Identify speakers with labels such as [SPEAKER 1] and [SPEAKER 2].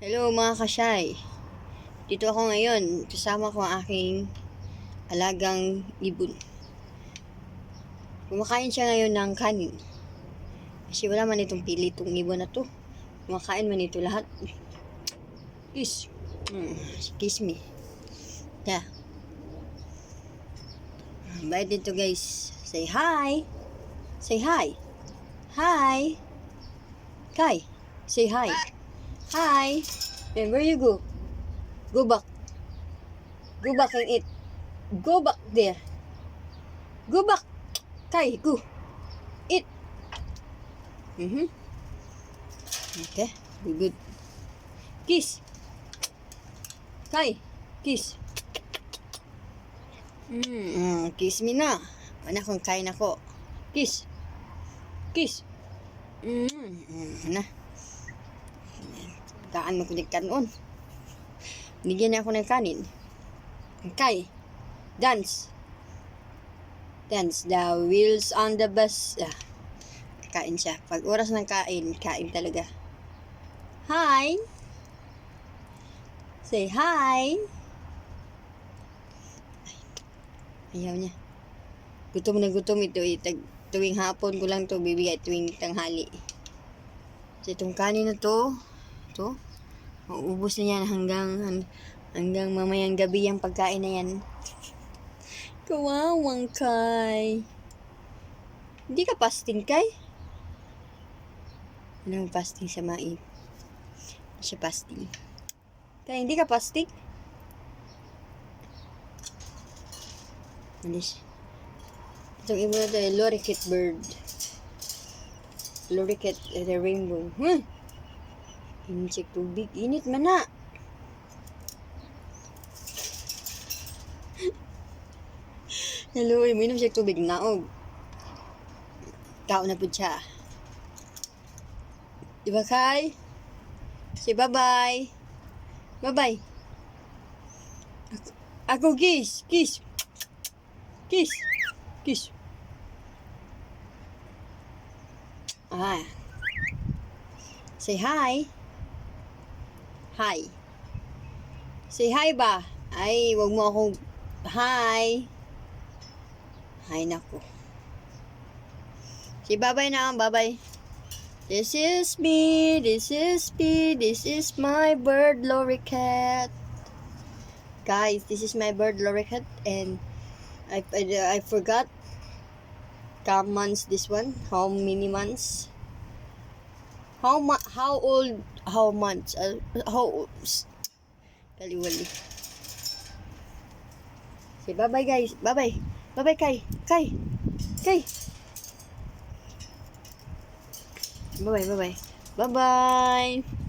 [SPEAKER 1] Hello mga kasyay. Dito ako ngayon. Kasama ko ang aking alagang ibon. Kumakain siya ngayon ng kanin. Kasi wala man itong pili itong ibon na to. Kumakain man ito lahat. Kiss. Kiss me. Yeah. Bait dito guys. Say hi. Say hi. Hi. Kai. Say hi. Hi. Then where you go? Go back. Go back and eat. Go back there. Go back. Kai, go. Eat. Okay. Good. Kiss. Kai. Kiss. Kiss me na. Anak kong kain ako. Kiss. Kiss. Na. Kaan mo kulit kanon. Bigyan niya ako ng kanin. Kai. Dance. Dance. The wheels on the bus. Kain siya. Pag oras ng kain, kain talaga. Hi. Say hi. Ayaw niya. Gutom na gutom ito. Tuwing hapon ko lang to bibigay. Tuwing tanghali. So, itong kanin na to, mauubos na yan hanggang mamayang gabi yung pagkain na yan. Kawawang Kai. Hindi ka fasting, Kai? Ano fasting sa Mai? Hindi siya fasting. Kai, hindi ka fasting? Alis. Itong ibo na ito, lorikeet bird. Lorikeet, the rainbow. Incheck tubig. Init man na. Hello, minom siya tubig. Naog. Tao na po siya. Diba, Kai? Say bye-bye. Bye-bye. Ako kiss. Kiss. Kiss. Kiss. Say hi. Hi. Say hi ba? Ay, wag mo akong hi. Hi nako. Say bye-bye na. Bye-bye. This is me. This is me. This is my bird lorikeet. Guys, this is my bird lorikeet, and I forgot count months this one. How many months? How old? How months? How old? Kaliwali. Say bye-bye guys. Bye-bye. Bye-bye Kai. Kai. Kai. Bye-bye. Bye-bye. Bye-bye.